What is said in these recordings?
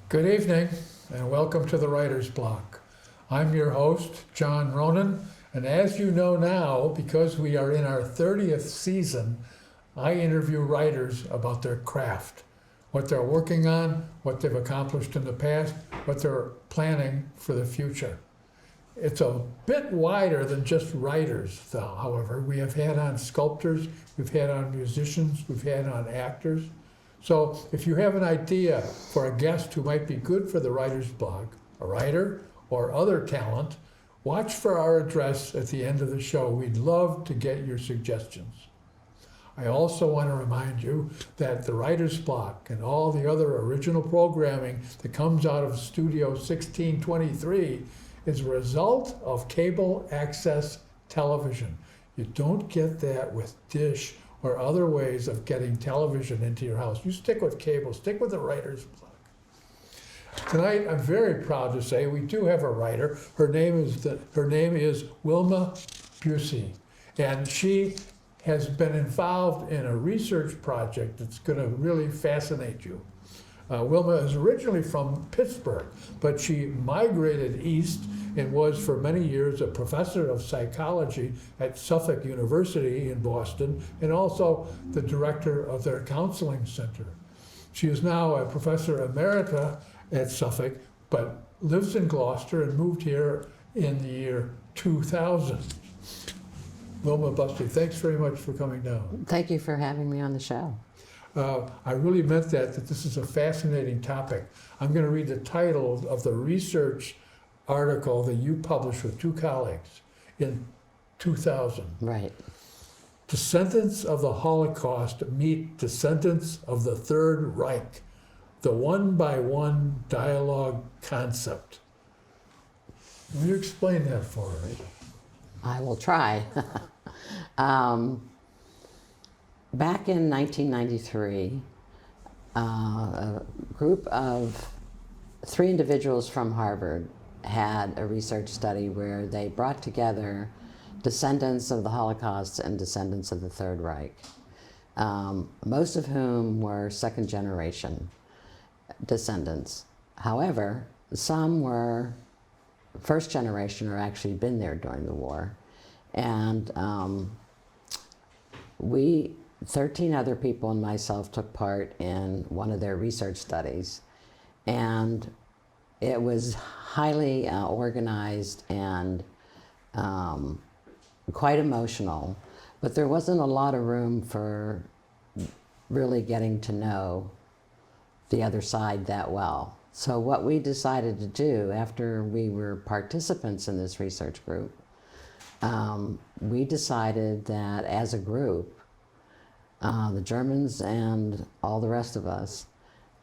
Good evening, and welcome to the Writer's Block. I'm your host, John Ronan, and as you know now, because we are in our 30th season, I interview writers about their craft, what they're working on, what they've accomplished in the past, what they're planning for the future. It's a bit wider than just writers, though, however. We have had on sculptors, we've had on musicians, we've had on actors. So if you have an idea for a guest who might be good for the Writer's Block, a writer or other talent, watch for our address at the end of the show. We'd love to get your suggestions. I also want to remind you that the Writer's Block and all the other original programming that comes out of Studio 1623 is a result of cable access television. You don't get that with Dish or other ways of getting television into your house. You stick with cable, stick with the Writer's Block. Tonight, I'm very proud to say we do have a writer. Her name is Wilma Busse, and she has been involved in a research project that's going to really fascinate you. Wilma is originally from Pittsburgh, but she migrated east and was for many years a professor of psychology at Suffolk University in Boston and also the director of their counseling center. She is now a professor emerita at Suffolk, but lives in Gloucester and moved here in the year 2000. Wilma Busse, thanks very much for coming down. Thank you for having me on the show. I really meant that this is a fascinating topic. I'm going to read the title of the research article that you published with two colleagues in 2000. Right. Descendants of the Holocaust meet descendants of the Third Reich, the one-by-one dialogue concept. Will you explain that for me? I will try. Back in 1993, a group of 3 individuals from Harvard had a research study where they brought together descendants of the Holocaust and descendants of the Third Reich, most of whom were second-generation descendants. However, some were first generation or actually been there during the war. And we, 13 other people and myself, took part in one of their research studies. And it was highly organized and quite emotional, but there wasn't a lot of room for really getting to know the other side that well. So what we decided to do after we were participants in this research group, we decided that as a group, the Germans and all the rest of us,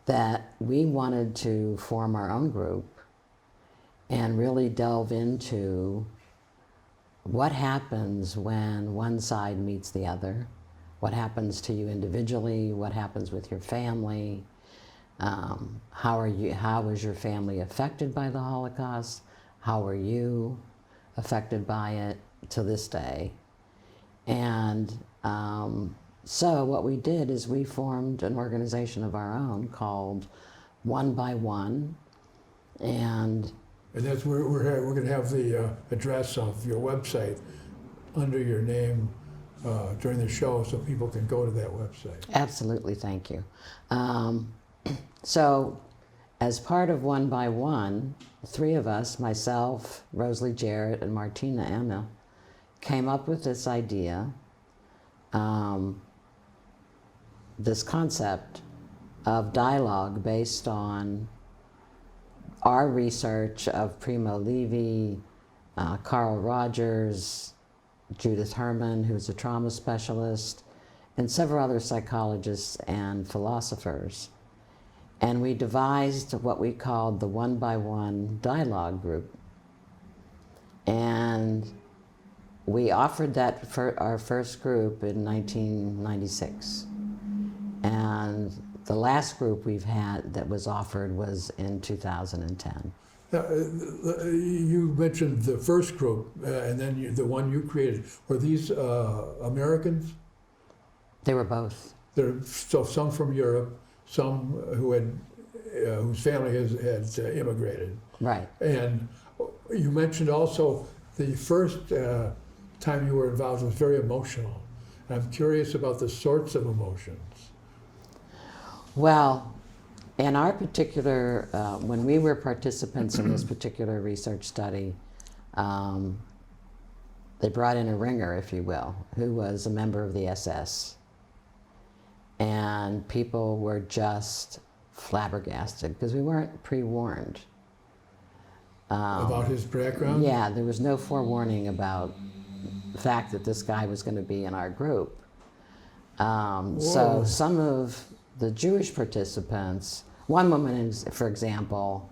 that we wanted to form our own group and really delve into what happens when one side meets the other, what happens to you individually, what happens with your family, how was your family affected by the Holocaust, how are you affected by it to this day. And so what we did is we formed an organization of our own called One by One, and that's where we're going to have the address of your website under your name during the show so people can go to that website. Absolutely, thank you. So as part of One by One, 3 of us, myself, Rosalie Jarrett, and Martina Emma, came up with this idea, this concept of dialogue based on our research of Primo Levi, Carl Rogers, Judith Herman, who's a trauma specialist, and several other psychologists and philosophers. And we devised what we called the One by One dialogue group. And we offered that for our first group in 1996. And the last group we've had that was offered was in 2010. Now, you mentioned the first group, and then the one you created. Were these Americans? They were both. So some from Europe, some who had whose family had immigrated. Right. And you mentioned also the first time you were involved was very emotional. I'm curious about the sorts of emotions. Well, in our particular, when we were participants in this particular research study, they brought in a ringer, if you will, who was a member of the SS. And people were just flabbergasted because we weren't pre-warned. About his background? Yeah, there was no forewarning about the fact that this guy was going to be in our group. So some of the Jewish participants, one woman, for example,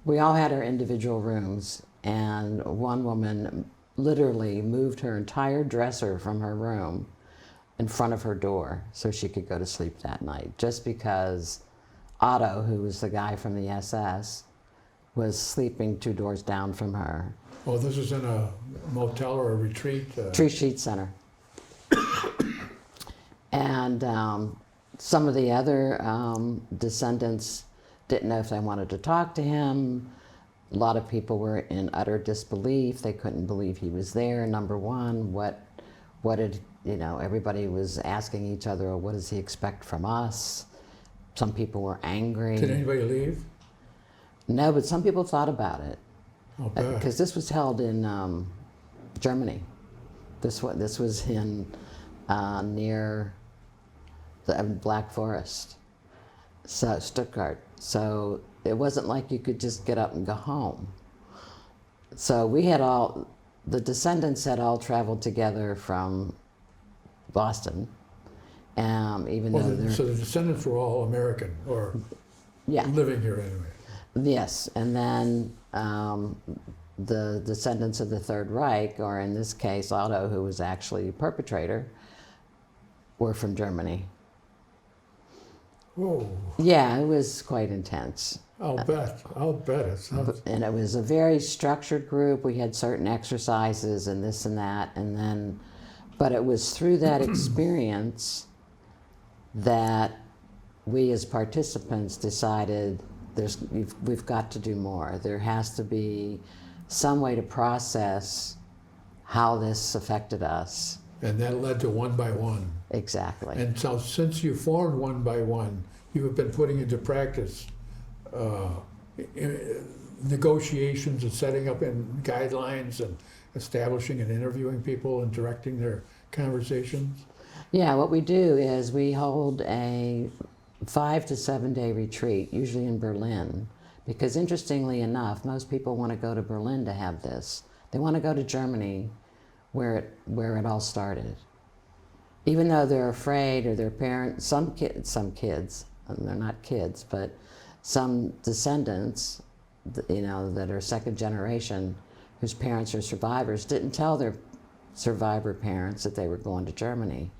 we all had our individual rooms, and one woman literally moved her entire dresser from her room in front of her door so she could go to sleep that night, just because Otto, who was the guy from the SS, was sleeping 2 doors down from her. Oh, this is in a motel or a retreat? Tree Sheet Center. And some of the other descendants didn't know if they wanted to talk to him. A lot of people were in utter disbelief. They couldn't believe he was there, number one. What did, everybody was asking each other, oh, what does he expect from us? Some people were angry. Did anybody leave? No, but some people thought about it. I'll bet. Because this was held in Germany. This was in near the Black Forest, so Stuttgart. So it wasn't like you could just get up and go home. So the descendants had all traveled together from Boston, even though So the descendants were all American, or yeah, living here anyway. yes, and then the descendants of the Third Reich, or in this case Otto, who was actually a perpetrator, were from Germany. Whoa, Yeah, it was quite intense. I'll bet. It sounds... And it was a very structured group. We had certain exercises and this and that, but it was through that experience that we as participants decided we've got to do more. There has to be some way to process how this affected us. And that led to One by One. Exactly. And so since you formed One by One, you have been putting into practice negotiations and setting up in guidelines and establishing and interviewing people and directing their conversations? Yeah, what we do is we hold a 5 to 7 day retreat, usually in Berlin, because interestingly enough, most people want to go to Berlin to have this. They want to go to Germany, where it all started. Even though they're afraid, or their parents, some kids, and they're not kids, but some descendants, that are second generation, whose parents are survivors, didn't tell their survivor parents that they were going to Germany,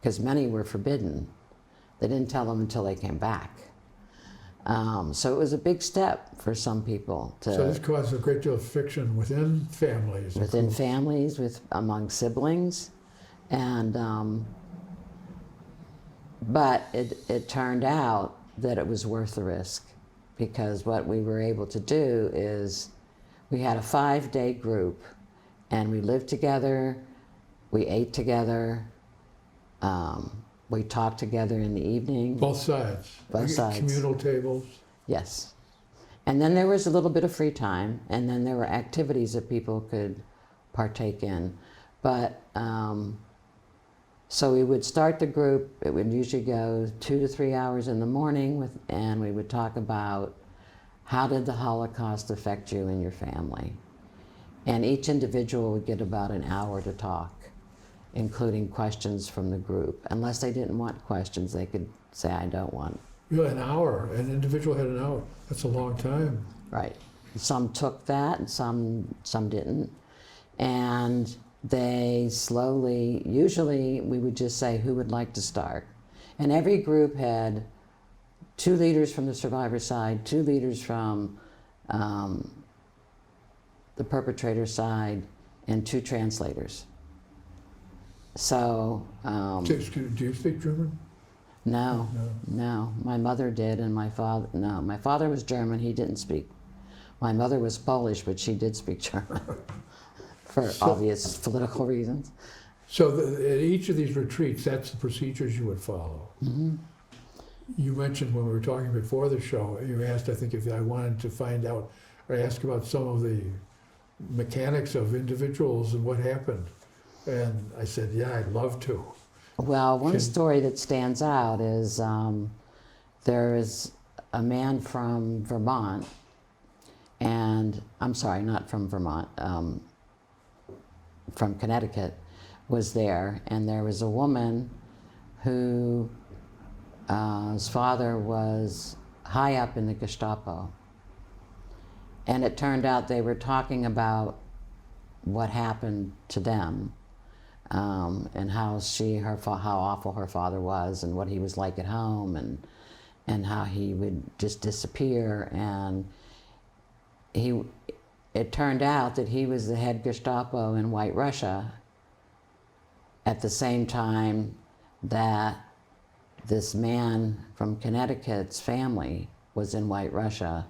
because many were forbidden. They didn't tell them until they came back. So it was a big step for some people to... So this caused a great deal of friction within families. Within families, among siblings, and but it turned out that it was worth the risk, because what we were able to do is we had a 5-day group, and we lived together, we ate together, we talked together in the evening. Both sides. Both sides. Communal tables. Yes. And then there was a little bit of free time, and then there were activities that people could partake in. But, so we would start the group, it would usually go 2 to 3 hours in the morning, and we would talk about how did the Holocaust affect you and your family. And each individual would get about an hour to talk, including questions from the group. Unless they didn't want questions, they could say, I don't want. Really, an hour. An individual had an hour. That's a long time. Right. Some took that, and some didn't. And they slowly, usually we would just say, who would like to start? And every group had 2 leaders from the survivor side, 2 leaders from the perpetrator side, and 2 translators. So... Do you speak German? No, no. My mother did, and my father, no. My father was German, he didn't speak. My mother was Polish, but she did speak German for obvious political reasons. So at each of these retreats, that's the procedures you would follow. Mm-hmm. You mentioned when we were talking before the show, you asked, I think, if I wanted to find out or ask about some of the mechanics of individuals and what happened. And I said, yeah, I'd love to. Well, one story that stands out is there is a man from Vermont, and I'm sorry, not from Vermont, from Connecticut, was there, and there was a woman who his father was high up in the Gestapo, and it turned out they were talking about what happened to them, and how how awful her father was, and what he was like at home, and how he would just disappear, and it turned out that he was the head Gestapo in White Russia at the same time that this man from Connecticut's family was in White Russia,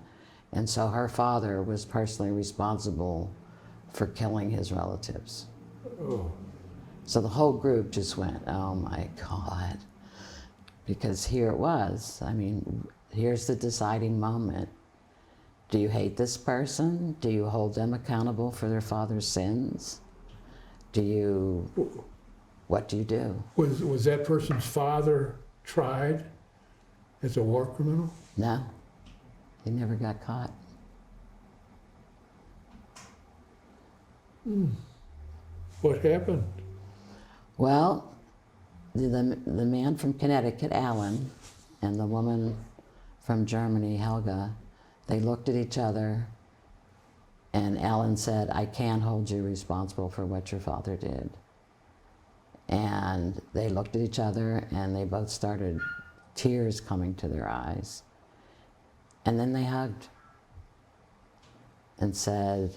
and so her father was personally responsible for killing his relatives. Oh. So the whole group just went, oh my God. Because here it was. I mean, here's the deciding moment. Do you hate this person? Do you hold them accountable for their father's sins? What do you do? Was that person's father tried as a war criminal? No, he never got caught. What happened? Well, the man from Connecticut, Alan, and the woman from Germany, Helga, they looked at each other, and Alan said, I can't hold you responsible for what your father did. And they looked at each other, and they both started tears coming to their eyes. And then they hugged and said,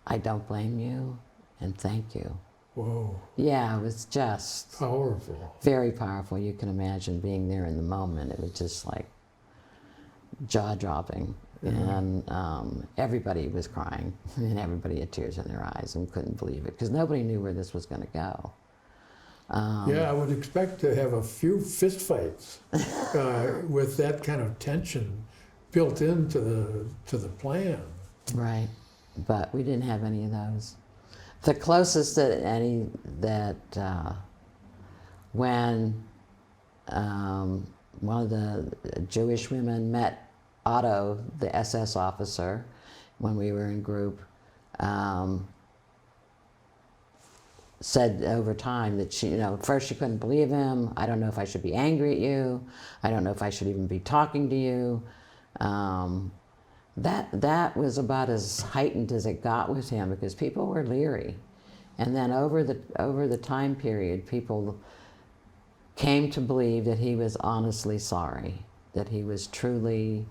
I don't blame you, and thank you. Whoa. Yeah, it was just Powerful. very powerful. You can imagine being there in the moment. It was just like jaw-dropping. Yeah. And everybody was crying, and everybody had tears in their eyes and couldn't believe it, because nobody knew where this was going to go. Yeah, I would expect to have a few fistfights with that kind of tension built into the plan. Right, but we didn't have any of those. The closest that when one of the Jewish women met Otto, the SS officer, when we were in group, said over time that she, at first she couldn't believe him. I don't know if I should be angry at you. I don't know if I should even be talking to you. That was about as heightened as it got with him, because people were leery. And then over the time period, people came to believe that he was honestly sorry, that he was truly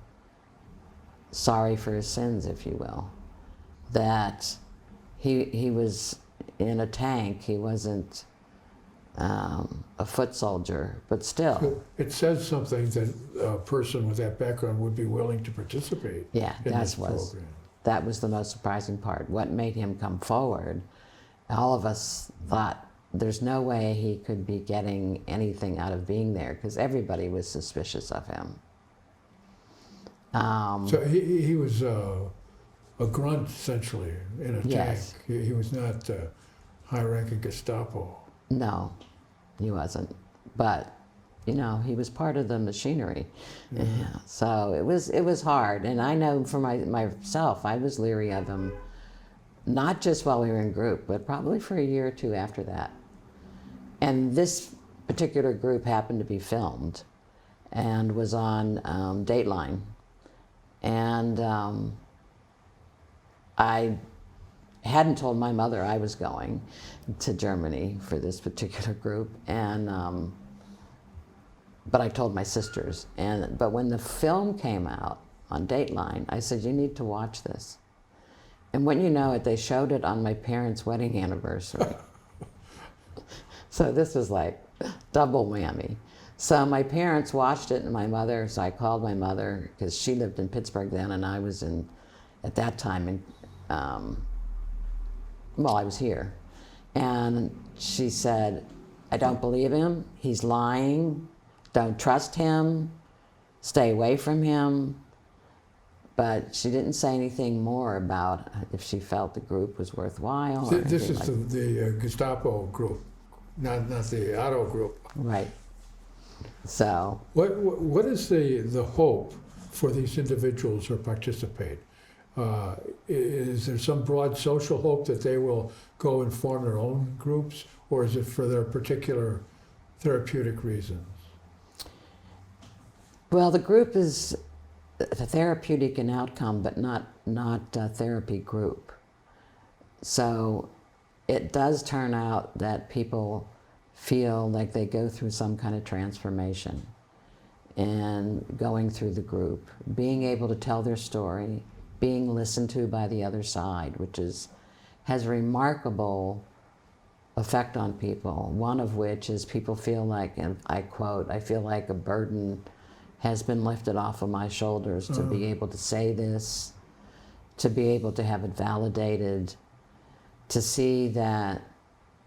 sorry for his sins, if you will. That he was in a tank, he wasn't a foot soldier, but still. So it says something that a person with that background would be willing to participate Yeah, in this program. that was the most surprising part. What made him come forward, all of us thought there's no way he could be getting anything out of being there, because everybody was suspicious of him. So he was a grunt, essentially, in a Yes. tank. He was not high-ranking Gestapo. No, he wasn't. But, he was part of the machinery. Yeah. So it was hard. And I know for myself, I was leery of him, not just while we were in group, but probably for a year or two after that. And this particular group happened to be filmed and was on Dateline. And I hadn't told my mother I was going to Germany for this particular group, and but I told my sisters. But when the film came out on Dateline, I said, you need to watch this. And when you know it, they showed it on my parents' wedding anniversary. So this was like double whammy. So my parents watched it, and my mother, so I called my mother, because she lived in Pittsburgh then, and I was at that time, I was here. And she said, I don't believe him, he's lying, don't trust him, stay away from him. But she didn't say anything more about if she felt the group was worthwhile. Or This is like the Gestapo group, not the Otto group. right. So What is the hope for these individuals who participate? Is there some broad social hope that they will go and form their own groups, or is it for their particular therapeutic reasons? well, the group is therapeutic in outcome, but not a therapy group. So it does turn out that people feel like they go through some kind of transformation and going through the group, being able to tell their story, being listened to by the other side, which has a remarkable effect on people. One of which is people feel like, and I quote, I feel like a burden has been lifted off of my shoulders to be able to say this, to be able to have it validated, to see that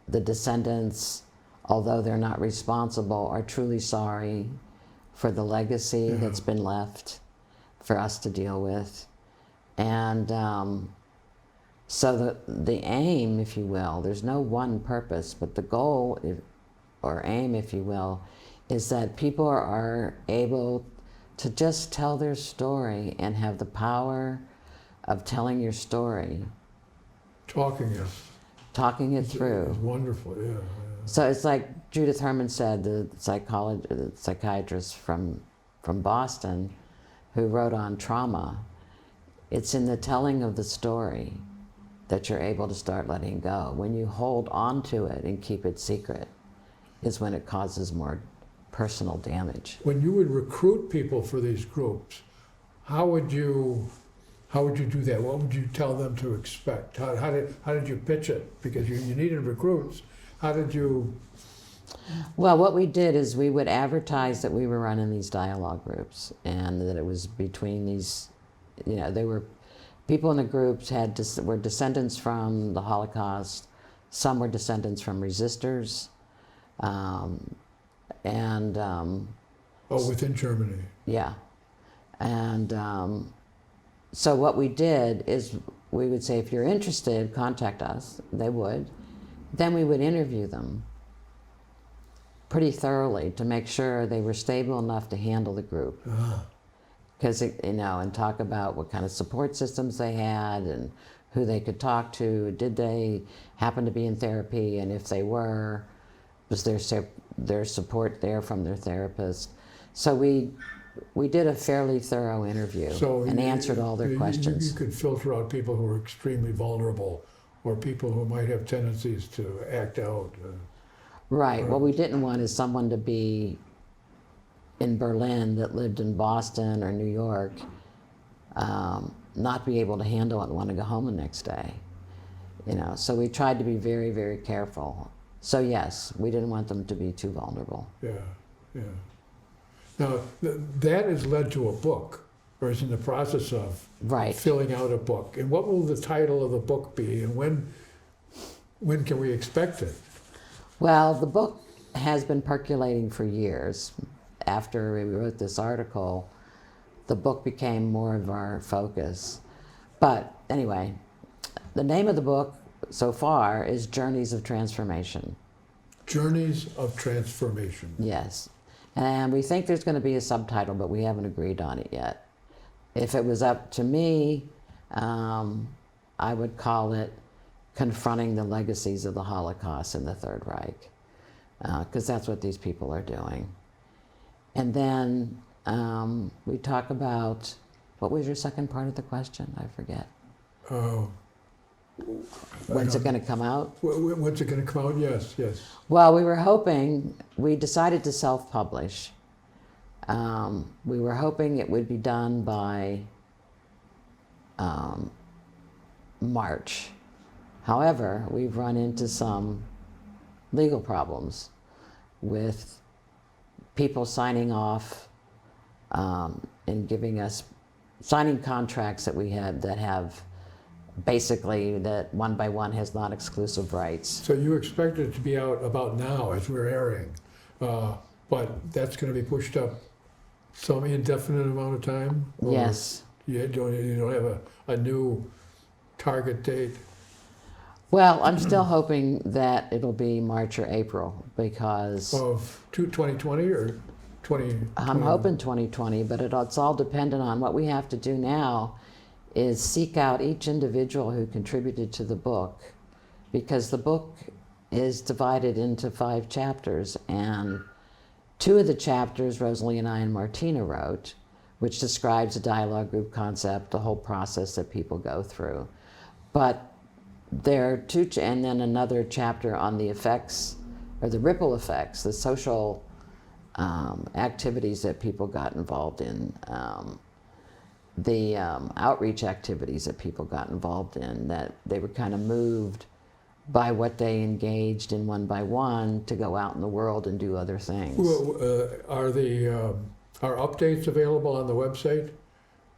the descendants, although they're not responsible, are truly sorry for the legacy that's been left for us to deal with. And so the aim, if you will, there's no one purpose, but the goal, or aim, if you will, is that people are able to just tell their story and have the power of telling your story. Talking it through. It's wonderful, yeah. So it's like Judith Herman said, the psychiatrist from Boston, who wrote on trauma. It's in the telling of the story that you're able to start letting go. When you hold on to it and keep it secret is when it causes more personal damage. When you would recruit people for these groups, how would you do that? What would you tell them to expect? How did you pitch it? Because you needed recruits. How did you? Well, what we did is we would advertise that we were running these dialogue groups, and that it was between these, they were people in the groups were descendants from the Holocaust. Some were descendants from resistors, within Germany. Yeah, and so what we did is we would say, if you're interested, contact us. They would. Then we would interview them pretty thoroughly to make sure they were stable enough to handle the group. Because, and talk about what kind of support systems they had and who they could talk to. Did they happen to be in therapy? And if they were, was their support there from their therapist? So we did a fairly thorough interview and answered all their questions. You could filter out people who were extremely vulnerable or people who might have tendencies to act out. Right. What we didn't want is someone to be in Berlin that lived in Boston or New York, not be able to handle it and want to go home the next day. So we tried to be very, very careful. So yes, we didn't want them to be too vulnerable. Yeah. Now, that has led to a book, or is in the process of filling out a book. And what will the title of the book be, and when can we expect it? Well, the book has been percolating for years. After we wrote this article, the book became more of our focus. But anyway, the name of the book so far is Journeys of Transformation. Journeys of Transformation. Yes. And we think there's going to be a subtitle, but we haven't agreed on it yet. If it was up to me, I would call it Confronting the Legacies of the Holocaust in the Third Reich, because that's what these people are doing. And then we talk about, what was your second part of the question? I forget. When's it going to come out? When's it going to come out? Yes. Well, we decided to self-publish. We were hoping it would be done by March. However, we've run into some legal problems with people signing off and giving us signing contracts that we have that have basically that one by one has non-exclusive rights. So you expect it to be out about now as we're airing, but that's going to be pushed up some indefinite amount of time? Or Yes. You don't have a new target date? Well, I'm still hoping that it'll be March or April because Of 2020 or 20? I'm hoping 2020, but it's all dependent on what we have to do now is seek out each individual who contributed to the book, because the book is divided into 5 chapters, and 2 of the chapters Rosalie and I and Martina wrote, which describes a dialogue group concept, the whole process that people go through. But there are 2, and then another chapter on the effects, or the ripple effects, the social activities that people got involved in, the outreach activities that people got involved in, that they were kind of moved by what they engaged in one by one to go out in the world and do other things. Well, are updates available on the website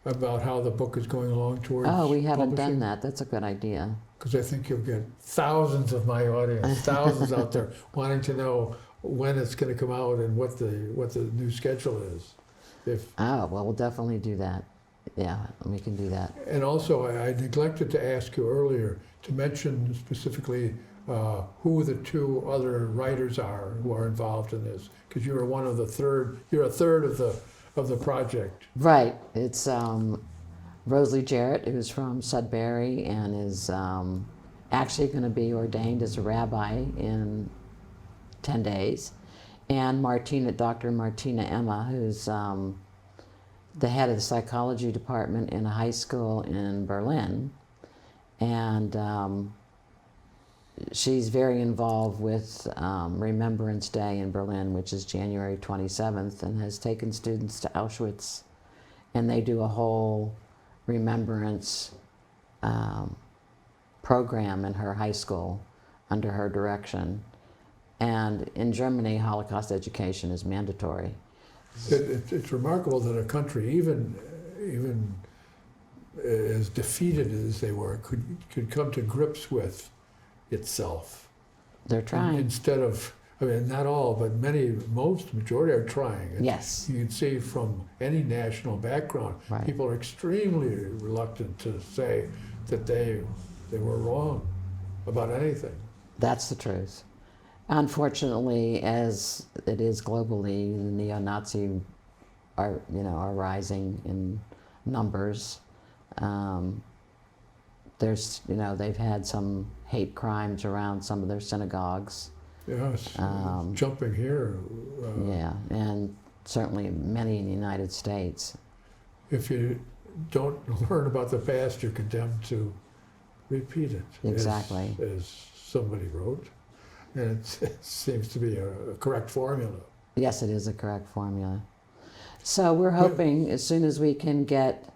about how the book is going along towards We haven't publishing? done that. That's a good idea. Because I think you'll get thousands of my audience, thousands out there wanting to know when it's going to come out and what the new schedule is. Well, we'll definitely do that. Yeah, we can do that. And also, I neglected to ask you earlier to mention specifically who the 2 other writers are who are involved in this, because you're you're a third of the project. Right. It's Rosalie Jarrett, who's from Sudbury and is actually going to be ordained as a rabbi in 10 days. And Dr. Martina Emma, who's the head of the psychology department in a high school in Berlin. And she's very involved with Remembrance Day in Berlin, which is January 27th, and has taken students to Auschwitz. And they do a whole remembrance program in her high school under her direction. And in Germany, Holocaust education is mandatory. It's remarkable that a country, even as defeated as they were, could come to grips with itself. They're trying. Instead of, I mean, not all, but majority are trying. Yes. You can see from any national background, Right. people are extremely reluctant to say that they were wrong about anything. That's the truth. Unfortunately, as it is globally, the neo-Nazi are rising in numbers. They've had some hate crimes around some of their synagogues. Yes, jumping here. Yeah, and certainly many in the United States. If you don't learn about the past, you're condemned to repeat it. Exactly. As somebody wrote. And it seems to be a correct formula. Yes, it is a correct formula. So we're hoping as soon as we can get.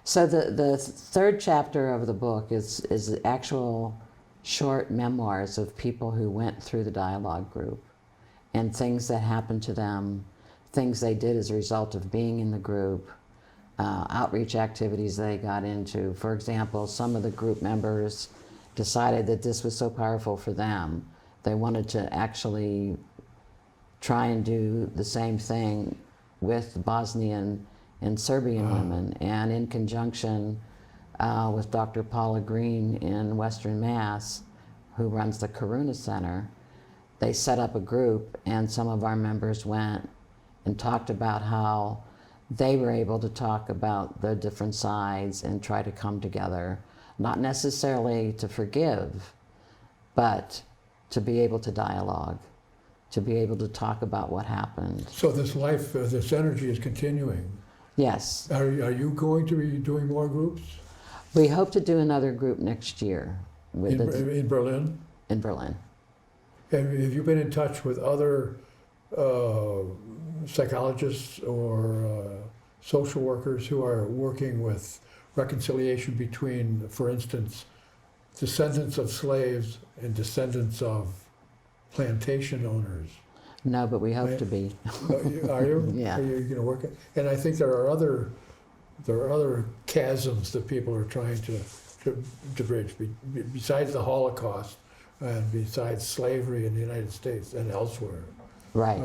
So the 3rd chapter of the book is actual short memoirs of people who went through the dialogue group and things that happened to them, things they did as a result of being in the group, outreach activities they got into. For example, some of the group members decided that this was so powerful for them, they wanted to actually try and do the same thing with Bosnian and Serbian women, and in conjunction with Dr. Paula Green in Western Mass, who runs the Karuna Center, they set up a group, and some of our members went and talked about how they were able to talk about the different sides and try to come together, not necessarily to forgive, but to be able to dialogue, to be able to talk about what happened. So this life, this energy is continuing. Yes. Are you going to be doing more groups? We hope to do another group next year. In Berlin? In Berlin. Have you been in touch with other psychologists or social workers who are working with reconciliation between, for instance, descendants of slaves and descendants of plantation owners. No, but we hope to be. Are you? Yeah. Are you going to work it? And I think there are other chasms that people are trying to bridge besides the Holocaust and besides slavery in the United States and elsewhere. Right.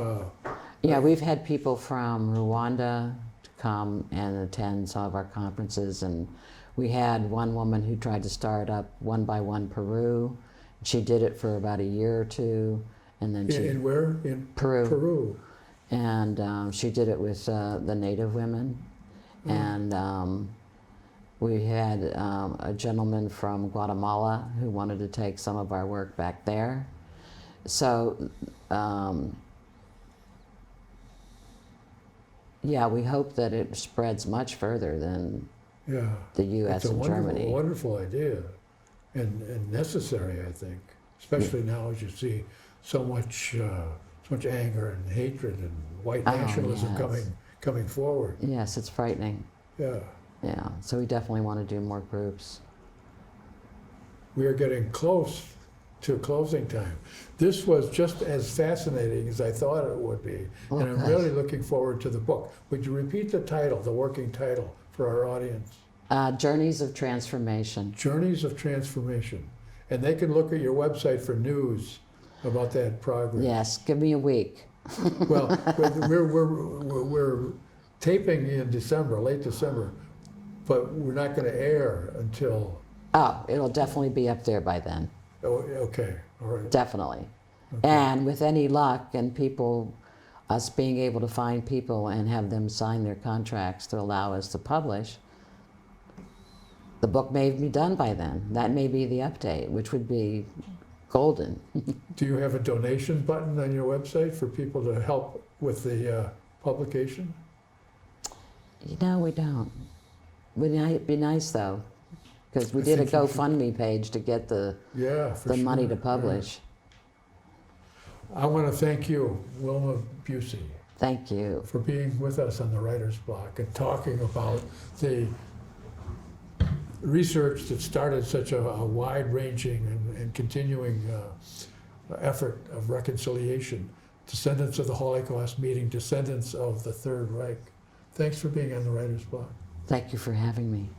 Yeah, we've had people from Rwanda to come and attend some of our conferences, and we had one woman who tried to start up One by One Peru. She did it for about a year or two, and then she... In where? In Peru. Peru. And she did it with the Native women. And we had a gentleman from Guatemala who wanted to take some of our work back there. So, yeah, we hope that it spreads much further than the U.S. and Germany. It's a wonderful idea and necessary, I think, especially now as you see so much anger and hatred and white nationalism coming forward. Yes, it's frightening. Yeah. Yeah, so we definitely want to do more groups. We are getting close to closing time. This was just as fascinating as I thought it would be, and I'm really looking forward to the book. Would you repeat the title, the working title, for our audience? Journeys of Transformation. Journeys of Transformation. And they can look at your website for news about that progress. Yes, give me a week. Well, we're taping in December, late December, but we're not going to air until... Oh, it'll definitely be up there by then. Oh, okay, all right. Definitely. Okay. And with any luck and people, us being able to find people and have them sign their contracts to allow us to publish, the book may be done by then. That may be the update, which would be golden. Do you have a donation button on your website for people to help with the publication? No, we don't. Would be nice though, because we did a GoFundMe page to get the money to publish. Yeah. I want to thank you, Wilma Busse. Thank you for being with us on the Writer's Block and talking about the research that started such a wide-ranging and continuing effort of reconciliation. Descendants of the Holocaust meeting descendants of the Third Reich. Thanks for being on the Writer's Block. Thank you for having me.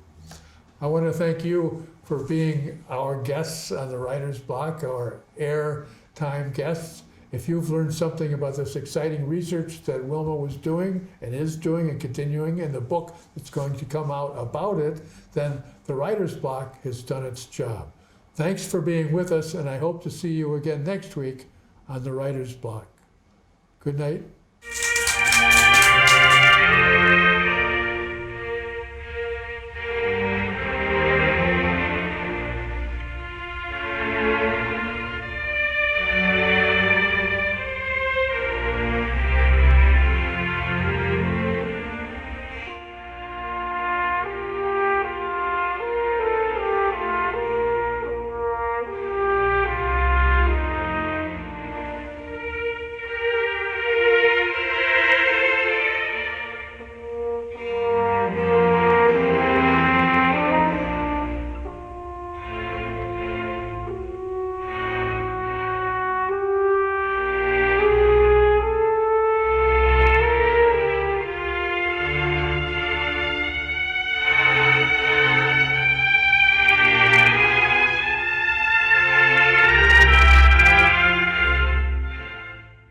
I want to thank you for being our guests on the Writer's Block, our airtime guests. If you've learned something about this exciting research that Wilma was doing and is doing and continuing, and the book that's going to come out about it, then the Writer's Block has done its job. Thanks for being with us, and I hope to see you again next week on the Writer's Block. Good night.